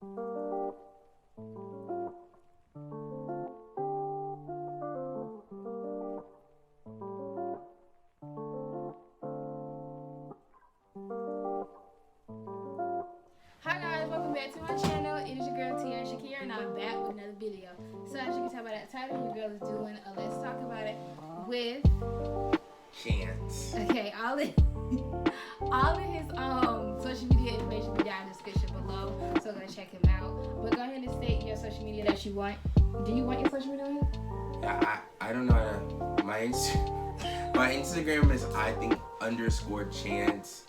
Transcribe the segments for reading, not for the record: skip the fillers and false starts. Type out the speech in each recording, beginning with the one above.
Hi guys, welcome back to my channel. It is your girl Tiara, and I'm back with another video. So as you can tell by that title, your girl is doing a Let's Talk About It with Chance. Okay, all of his social media information will be down in the description below. So go check him out. But go ahead and state your social media that you want. Do you want your social media on here? Yeah, I don't know how to. My Instagram is _chance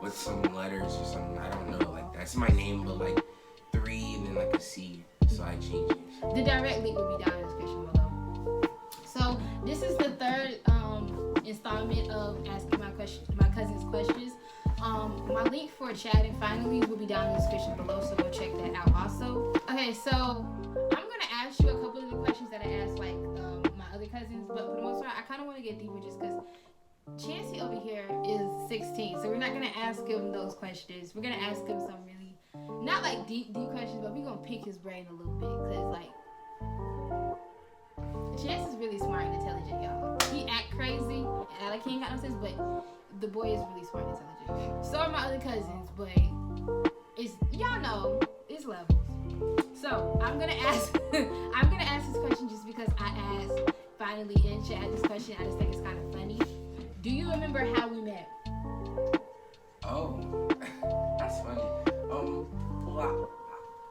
with some letters or something. I don't know. Like that's my name, but like 3 and then like a C. So I changed it. The direct link will be down in the description below. So this is the third installment of asking my cousin's questions. My link for chatting finally will be down in the description below, so go check that out also. Okay, so I'm gonna ask you a couple of the questions that I asked like my other cousins, but for the most part I kind of want to get deeper just because Chancey over here is 16, so we're not gonna ask him those questions. We're gonna ask him some really not like deep questions, but we're gonna pick his brain a little bit because like Chance is really smart and intelligent, y'all. He act crazy and like he ain't got no sense, but the boy is really smart and intelligent. So are my other cousins, but it's y'all know it's levels. So I'm gonna ask this question just because I asked finally in chat this question. I just think it's kind of funny. Do you remember how we met? Oh, that's funny. Well,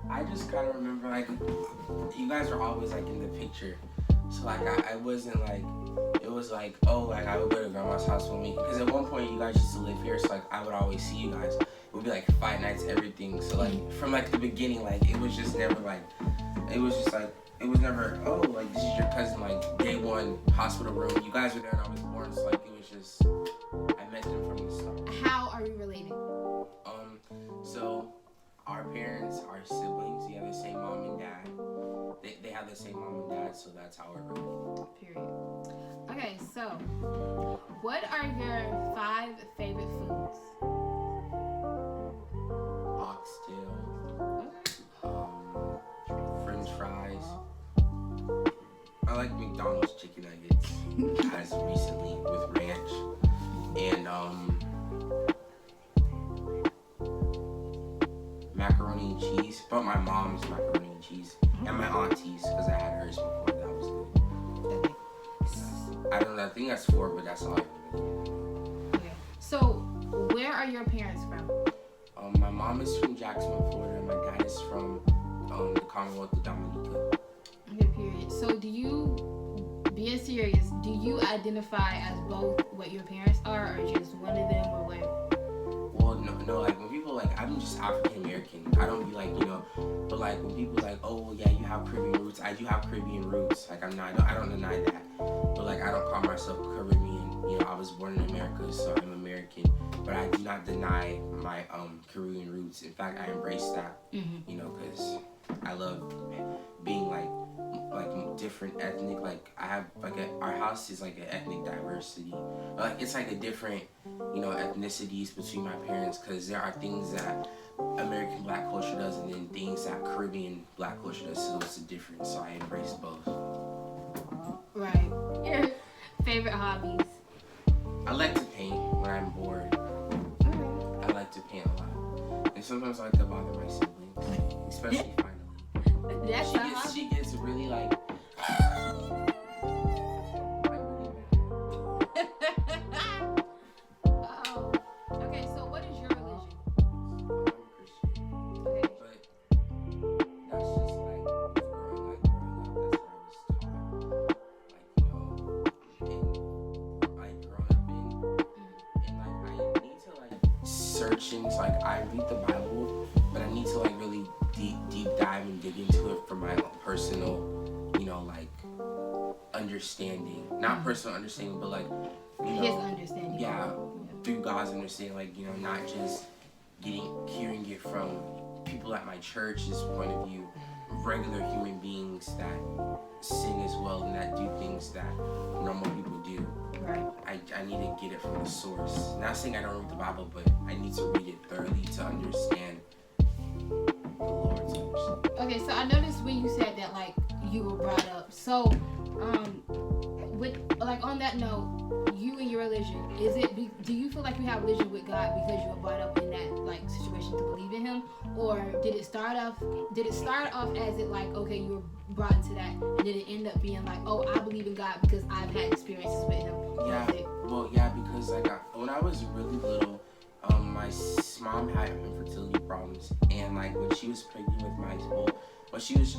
I just kind of remember like you guys were always like in the picture. So like I wasn't like, it was like, oh, like I would go to grandma's house with me. Because at one point you guys used to live here, so like I would always see you guys. It would be like fight nights, everything. So like from like the beginning, like it was just never like, it was just like, it was never, oh, like this is your cousin, like day one, hospital room. You guys were there and I was born, so like it was just, I met them from the start. How are we related? So our parents are siblings. We have the same mom and dad. They have the same mom and dad, so that's how we're related. Period. Okay, so what are your 5 favorite foods? Oxtail, French fries. I like McDonald's chicken nuggets, as recently with ranch, and macaroni and cheese. But my mom's macaroni and cheese, and my auntie's because I had hers before. That was good. I don't know. I think that's 4, but that's all I remember. Okay. So where are your parents from? My mom is from Jacksonville, Florida, and my dad is from the Commonwealth of Dominica. Okay, period. So being serious, do you identify as both what your parents are or just one of them or what? Well, no, like when people like, I'm just African American. I don't be like, but like when people like, oh, well, yeah, you have Caribbean roots. I do have Caribbean roots. Like I don't deny that. But like I don't call myself Caribbean. I was born in America, so I'm American. But I do not deny my Caribbean roots. In fact, I embrace that. Because I love being like different ethnic. Like I have like our house is like an ethnic diversity. Like it's like a different ethnicities between my parents, because there are things that American black culture does and then things that Caribbean black culture does, so it's a difference. So I embrace both. Right. Your favorite hobbies? I like to paint when I'm bored. I like to paint a lot, and sometimes I like to bother my siblings, especially finally. She gets really like. Okay, so what is your religion? I'm Christian. Okay. But that's just like growing up, that's what I was taught. Like, growing up and like I need to like search into like I read the Bible, but I need to like really deep dive and dig into it for my own personal, like understanding. Not personal understanding, but like his understanding. Yeah, through God's understanding, like not just hearing it from people at my church's point of view, regular human beings that sin as well and that do things that normal people do. Right. I need to get it from the source. Not saying I don't read the Bible, but I need to read it thoroughly to understand the Lord's is it? Do you feel like you have a relationship with God because you were brought up in that like situation to believe in Him, or did it start off? Did it start off as it like okay, you were brought into that, and did it end up being like, oh, I believe in God because I've had experiences with Him? Yeah. Well, yeah, because when I was really little, my mom had infertility problems, and like when she was pregnant with my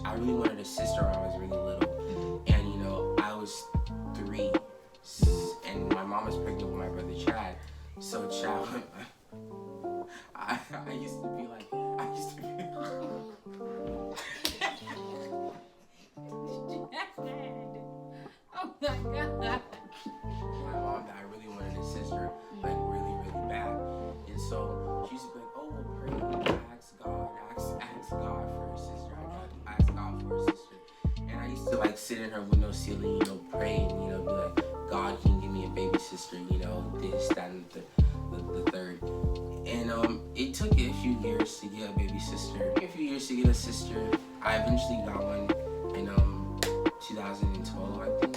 I really wanted a sister when I was really little, and I was 3, and my mom was pregnant with my brother Chad. So Chad, I used to be. Oh my God. My mom that I really wanted a sister, like really, really bad. And so she used to be like, oh, well, pray, ask God for a sister. I asked God for a sister. And I used to like sit in her window ceiling, pray and, be like, God, can you give me a baby sister, this, that, and the third. And it took a few years to get a baby sister, a few years to get a sister. I eventually got one in 2012, I think.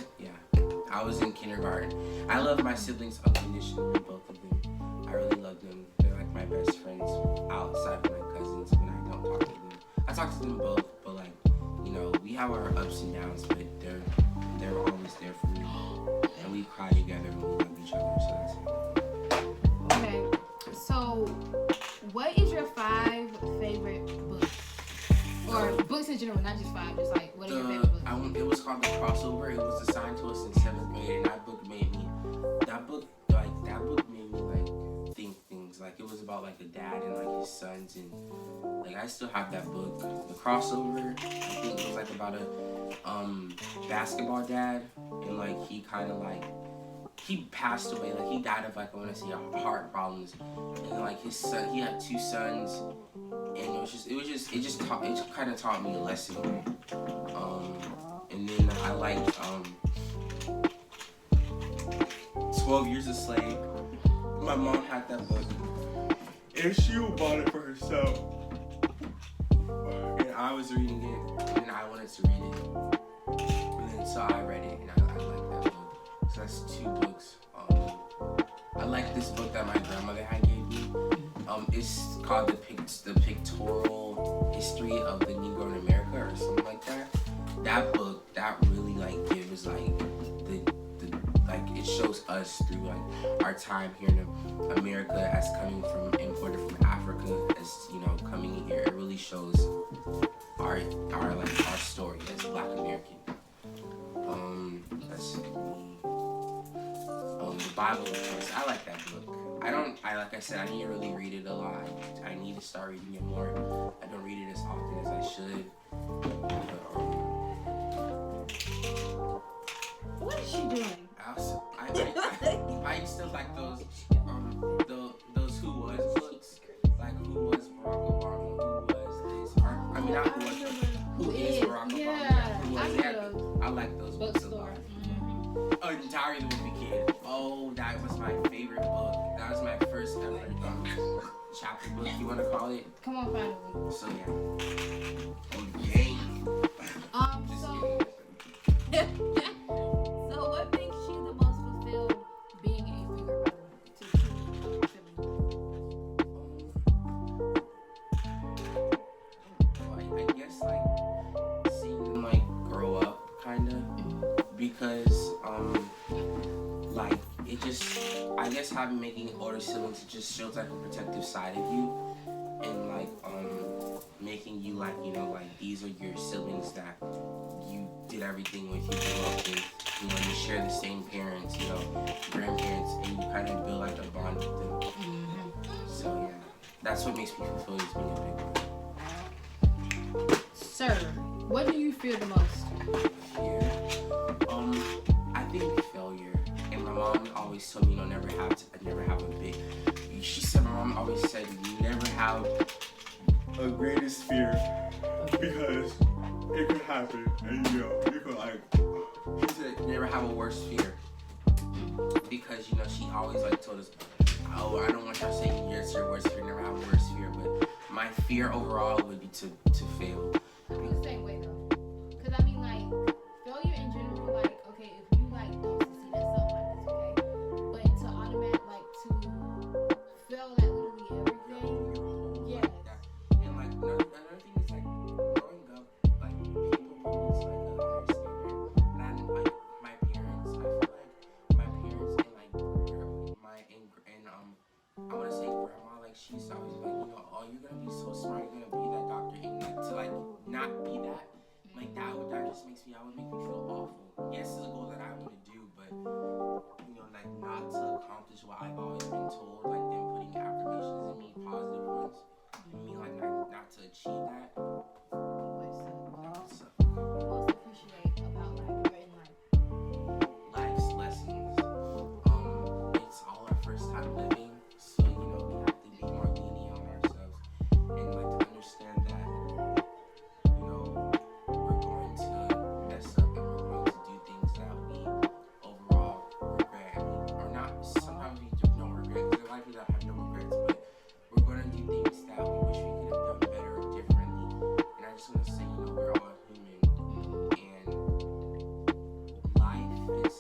I was in kindergarten. I love my siblings unconditionally, both of them. I really love them. They're like my best friends outside of my cousins when I don't talk to them. I talk to them both, but like, we have our ups and downs, but they're always there for me. And we cry together and we love each other, so that's it. Okay, so what is your 5 favorite books? Or books in general, not just 5, just like what are your favorite books? It was called The Crossover. It was assigned to us in 7th grade, and that book made me like think things. Like it was about like a dad and like his sons, and like I still have that book. The Crossover, I think it was like about a basketball dad, and like he kind of like he passed away. Like he died of like I want to say heart problems, and like his son, he had 2 sons. And it kind of taught me a lesson. And then I liked 12 Years a Slave. My mom had that book, and she bought it for herself. And I was reading it, and I wanted to read it. And then so I read it, and I liked that book. So that's 2 books. I like this book that my grandmother had gave me. It's called the Pictorial History of the Negro in America or something like that. That book, that really like gives like the like it shows us through like our time here in America as imported from Africa as coming here. It really shows our story as Black American. That's the Bible, of course. I like that book. Like I said, I need to really read it a lot. I need to start reading it more. I don't read it as often as I should. What is she doing? I used to like those Who Was books. Like Who Was Barack Obama, Who Was this, I mean not Who Was, Who Is Barack Obama, Who Was. I like those books a lot. Diary of the Wimpy Kid. Oh, that was my favorite book. That was my first ever chapter book, you want to call it? Come on, finally. So yeah. Okay. So what makes you the most fulfilled being a younger brother to your I guess like seeing them like grow up, kinda, because like it just, I guess making older siblings, it just shows like a protective side of you, and like making you like like these are your siblings that you did everything with, you grew up with, you share the same parents, grandparents, and you kind of build like a bond with them. So yeah, that's what makes me fulfilled, is being a big brother. Sir, what do you fear the most? Fear? I think failure. And my mom always told me, never have a big. She said, my mom always said, you never have a greatest fear, because it could happen, and you could like. She said, you never have a worst fear, because she always like told us, oh, I don't want y'all saying yes, your worst fear, never have a worst fear, but my fear overall would be to fail. I feel the same way though, because I mean like failure in general, like okay, if you like don't succeed at something like this, okay, but to automatically smart, you're gonna be that doctor, and like to like not be that, like that just makes me, that would make me feel awful. Yes, it's a goal that I want to do, but you know, like not to accomplish what I've always been told, like them putting affirmations in me, positive ones, and me like not to achieve that. What's most appreciate about like your in life? Life's lessons. It's all our first time living, so you know we have to be more lenient on ourselves and like to understand that you know we're going to mess up and we're going to do things that we overall regret, or not. Sometimes we don't regret because in life we don't have no regrets, but we're going to do things that we wish we could have done better or differently. And I just want to say, you know, we're all human, and life is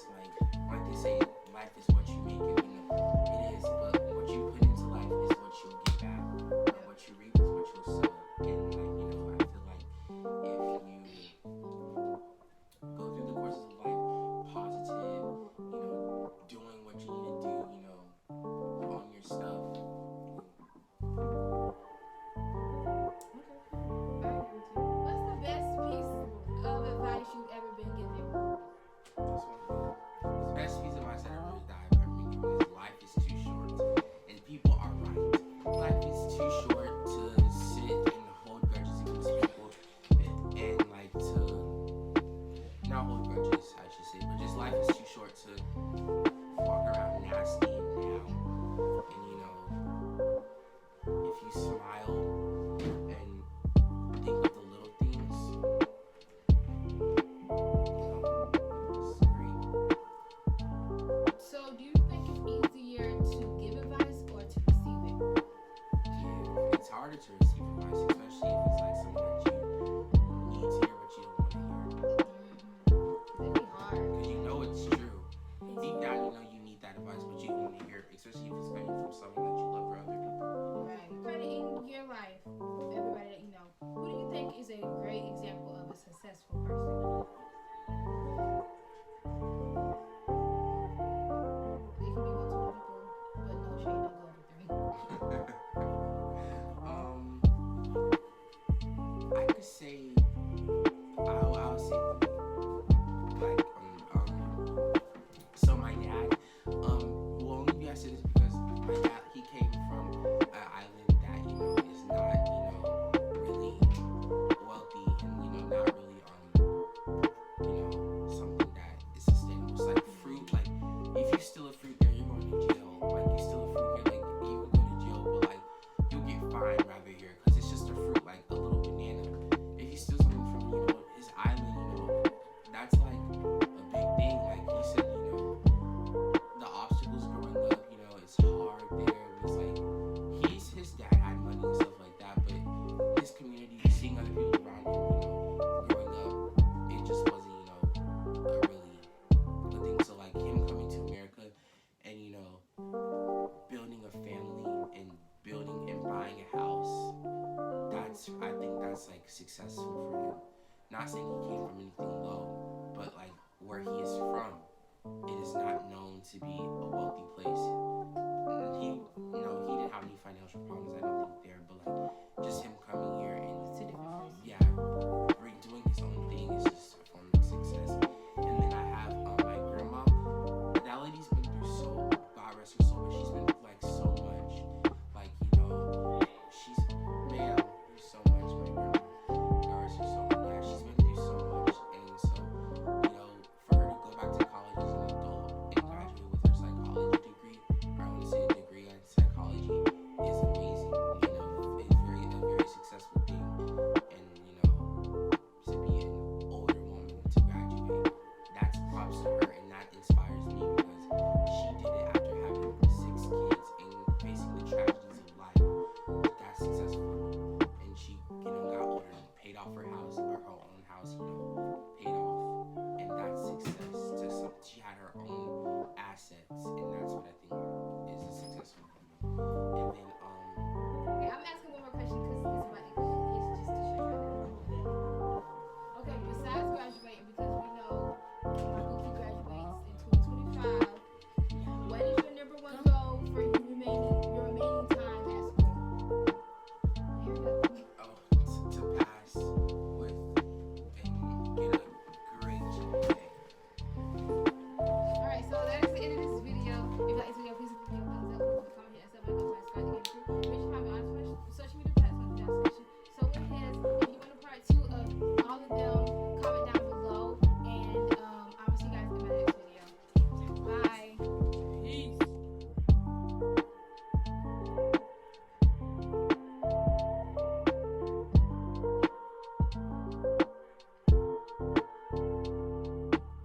like they say, life is what you make it. You know, it is, but what you put into life is what you'll get back, or what you reap is what you'll sow. And like you know, I feel like if you go through the courses of life positive, you know, doing what you need to do, you know, on your stuff. What's the best piece of advice you've ever been given? The best piece of advice that I've ever been given is life is too short, and people are right. Life is too short to sit and hold grudges against people, and like to not hold grudges, I should say, but just life is too short to walk around nasty and down. And you know, if you smile and think of the little things, it's great. So, do you think it's easier to give advice or to receive it? Yeah, it's harder to receive advice, especially if it's like something that you need to hear but you don't want to hear. Really hard. Because you know it's true. Deep down you know you need that advice, but you don't want to hear it, especially if it's coming from someone that you love or other people. Right. Everybody in your life, everybody that you know, who do you think is a great example of a successful person? It can be multiple people, but no shade, don't go over three. I could say, I'll say, like, so my dad, will only be I say this because my dad, he came from an island that, you know, is not, you know, really wealthy and, you know, not really, you know, something that is sustainable. It's like fruit, like, if you steal a fruit there, you're going to jail. Like, you steal a fruit here, like, you can go to jail, but, like, you'll get fined rather here, because it's just a fruit, like a little banana. If you steal something from, you know, his island, you know, that's, like, a big thing. Like, he said, you know, the obstacles growing up, you know, it's hard there. It's like, his dad had money and stuff like that, but his community, seeing other people around him, you know, growing up, it just wasn't, you know, a really good thing. So, like, him coming to America and, you know, building a family and building and buying a house, I think that's, like, successful for him. Not saying he came from anything low, but, like, where he is from, it is not known to be a wealthy place. And he, you know, he didn't have any financial problems, I don't think, there, but like just